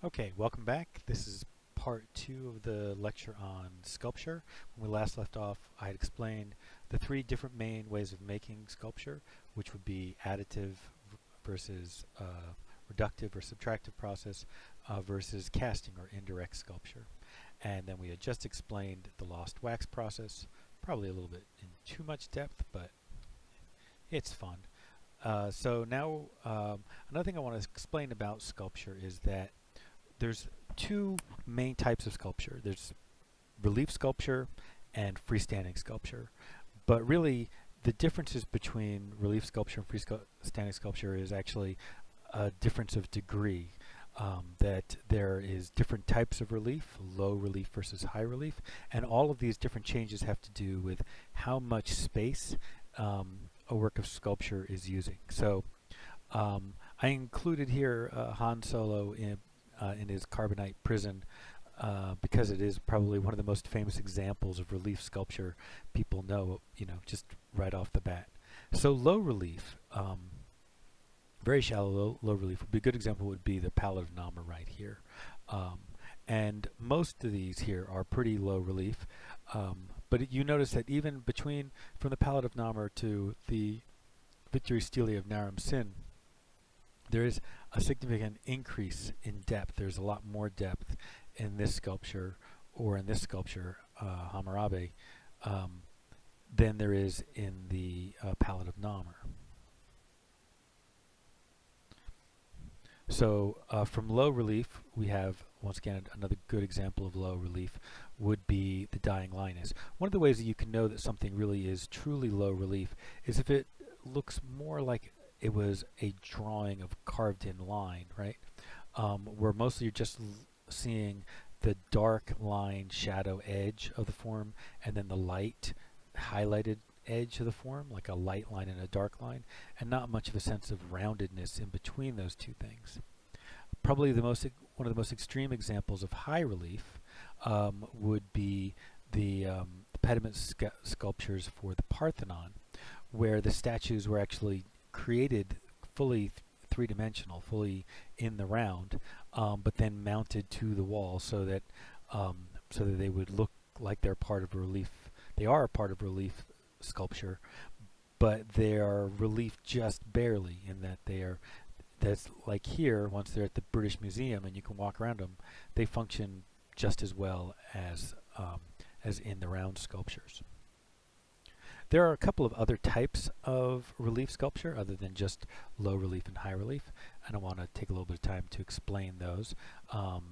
Okay, welcome back. This is part 2 of the lecture on sculpture. When we last left off, I had explained the three different main ways of making sculpture, which would be additive versus reductive or subtractive process versus casting or indirect sculpture. And then we had just explained the lost wax process, probably a little bit in too much depth, but it's fun. So now another thing I want to explain about sculpture is that there's two main types of sculpture. There's relief sculpture and freestanding sculpture. But really, the differences between relief sculpture and freestanding sculpture is actually a difference of degree. That there is different types of relief, low relief versus high relief, and all of these different changes have to do with how much space a work of sculpture is using. So I included here Han Solo in his carbonite prison because it is probably one of the most famous examples of relief sculpture people know, just right off the bat. So low relief, very shallow low relief, a good example would be the Palette of Nama right here. And most of these here are pretty low relief, but you notice that even from the Palette of Nama to the Victory Stele of Naram Sin, there is a significant increase in depth. There's a lot more depth in this sculpture, or in this sculpture, Hammurabi, than there is in the Palette of Namur. So from low relief, we have, once again, another good example of low relief would be the Dying Linus. One of the ways that you can know that something really is truly low relief is if it looks more like it was a drawing of carved in line, right? Where mostly you're just seeing the dark line shadow edge of the form and then the light highlighted edge of the form, like a light line and a dark line, and not much of a sense of roundedness in between those two things. Probably one of the most extreme examples of high relief would be the pediment sculptures for the Parthenon, where the statues were actually created fully three-dimensional, fully in the round, but then mounted to the wall so that they would look like they're part of relief. They are a part of relief sculpture, but they are relief just barely in that that's like here, once they're at the British Museum and you can walk around them, they function just as well as in the round sculptures. There are a couple of other types of relief sculpture other than just low relief and high relief, and I want to take a little bit of time to explain those.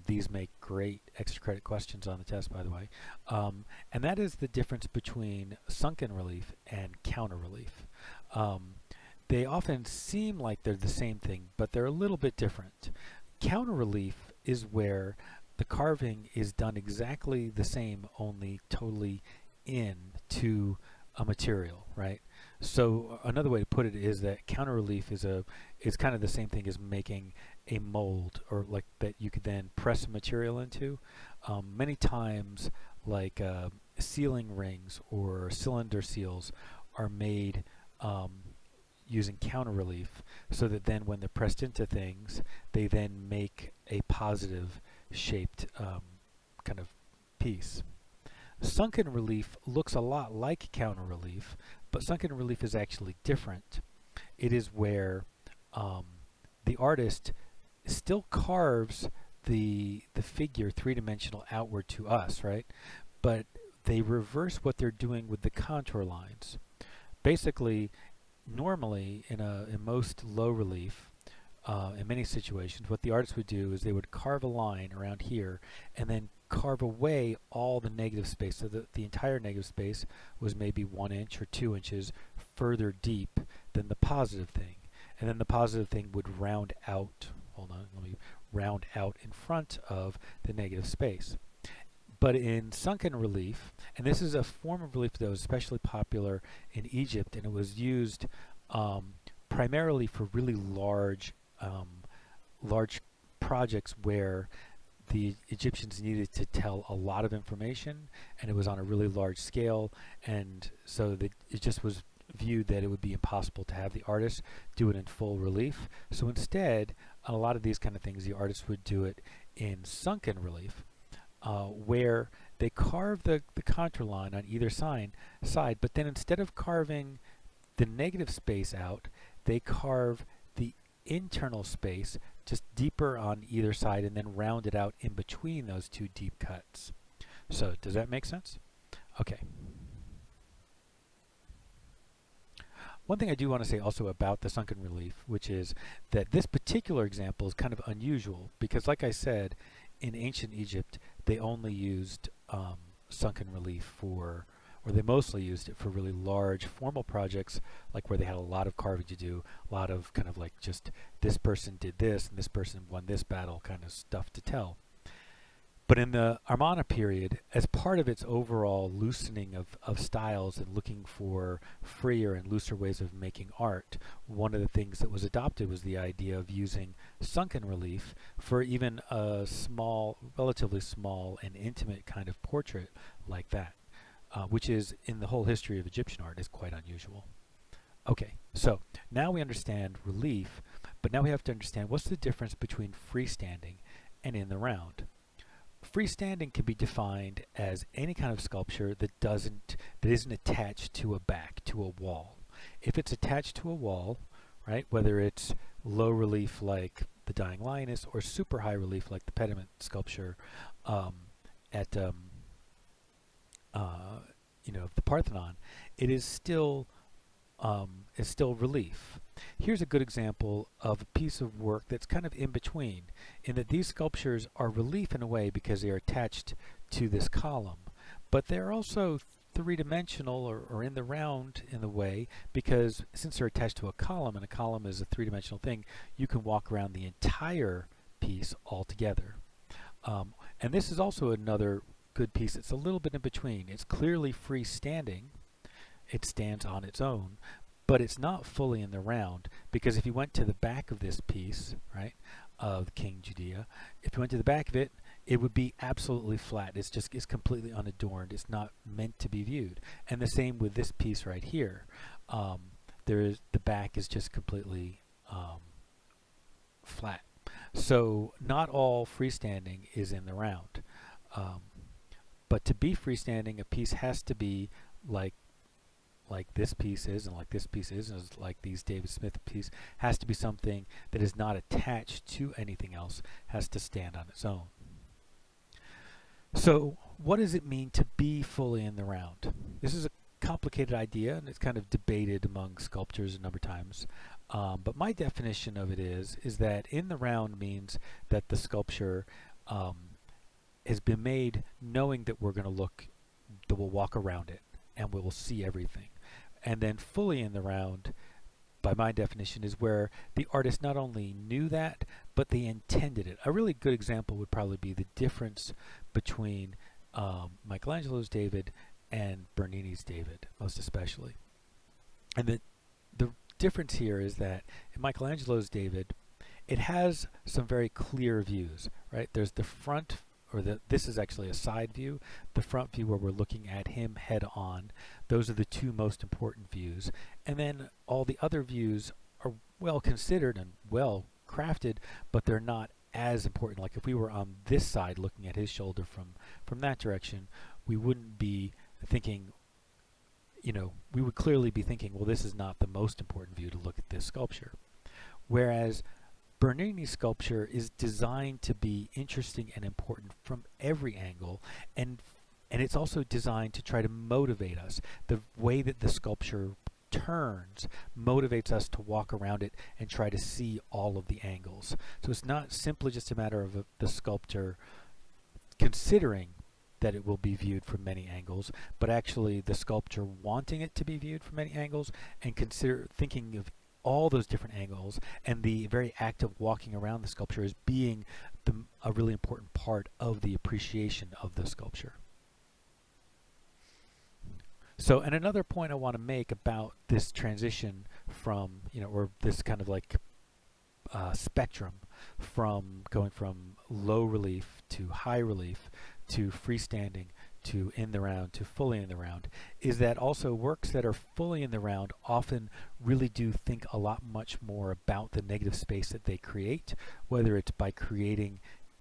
These make great extra credit questions on the test, by the way. And that is the difference between sunken relief and counter relief. They often seem like they're the same thing, but they're a little bit different. Counter relief is where the carving is done exactly the same, only totally into a material, right? So another way to put it is that counter relief is kind of the same thing as making a mold, or like that you could then press a material into. Many times, like sealing rings or cylinder seals are made using counter relief, so that then when they're pressed into things, they then make a positive shaped kind of piece. Sunken relief looks a lot like counter relief, but sunken relief is actually different. It is where the artist still carves the figure three-dimensional outward to us, right? But they reverse what they're doing with the contour lines. Basically, normally in most low relief, in many situations, what the artist would do is they would carve a line around here and then carve away all the negative space, so that the entire negative space was maybe 1 inch or 2 inches further deep than the positive thing, and then the positive thing would round out. Round out in front of the negative space. But in sunken relief, and this is a form of relief that was especially popular in Egypt, and it was used primarily for really large projects where the Egyptians needed to tell a lot of information, and it was on a really large scale, and so it just was viewed that it would be impossible to have the artist do it in full relief. So instead, on a lot of these kind of things, the artist would do it in Sunken Relief, where they carve the contour line on either side, but then instead of carving the negative space out, they carve the internal space just deeper on either side and then round it out in between those two deep cuts. So does that make sense? Okay. One thing I do want to say also about the Sunken Relief, which is that this particular example is kind of unusual because, like I said, in ancient Egypt they only used Sunken Relief for, or they mostly used it for really large formal projects, like where they had a lot of carving to do, a lot of kind of like just this person did this and this person won this battle kind of stuff to tell. But in the Amarna period, as part of its overall loosening of styles and looking for freer and looser ways of making art, one of the things that was adopted was the idea of using Sunken Relief for even a small, relatively small and intimate kind of portrait like that, which is, in the whole history of Egyptian art, is quite unusual. Okay, so now we understand relief, but now we have to understand what's the difference between freestanding and in the round. Freestanding can be defined as any kind of sculpture that isn't attached to a back, to a wall. If it's attached to a wall, right, whether it's low relief like the Dying Lioness or super high relief like the Pediment Sculpture at the Parthenon, it is still relief. Here's a good example of a piece of work that's kind of in between, in that these sculptures are relief in a way because they are attached to this column, but they're also three-dimensional or in the round in the way because since they're attached to a column, and a column is a three-dimensional thing, you can walk around the entire piece altogether. And this is also another good piece. It's a little bit in between. It's clearly freestanding. It stands on its own, but it's not fully in the round, because if you went to the back of this piece, right, of King Judea, if you went to the back of it, it would be absolutely flat. It's completely unadorned. It's not meant to be viewed. And the same with this piece right here. The back is just completely flat. So not all freestanding is in the round. But to be freestanding, a piece has to be like this piece is, and like this piece is, and like these David Smith piece, has to be something that is not attached to anything else, has to stand on its own. So what does it mean to be fully in the round? This is a complicated idea, and it's kind of debated among sculptors a number of times. But my definition of it is that in the round means that the sculpture has been made knowing that we'll walk around it and we will see everything. And then fully in the round, by my definition, is where the artist not only knew that, but they intended it. A really good example would probably be the difference between Michelangelo's David and Bernini's David, most especially. And the difference here is that in Michelangelo's David, it has some very clear views, right? There's the front, this is actually a side view, the front view where we're looking at him head on. Those are the two most important views. And then all the other views are well considered and well crafted, but they're not as important. Like if we were on this side looking at his shoulder from that direction, we wouldn't be thinking, we would clearly be thinking, well, this is not the most important view to look at this sculpture. Whereas Bernini's sculpture is designed to be interesting and important from every angle, and it's also designed to try to motivate us. The way that the sculpture turns motivates us to walk around it and try to see all of the angles. So it's not simply just a matter of the sculptor considering that it will be viewed from many angles, but actually the sculptor wanting it to be viewed from many angles and thinking of all those different angles, and the very act of walking around the sculpture as being a really important part of the appreciation of the sculpture. So, and another point I want to make about this transition from, or this kind of like spectrum from going from low relief to high relief to freestanding to in the round to fully in the round, is that also works that are fully in the round often really do think a lot much more about the negative space that they create, whether it's by creating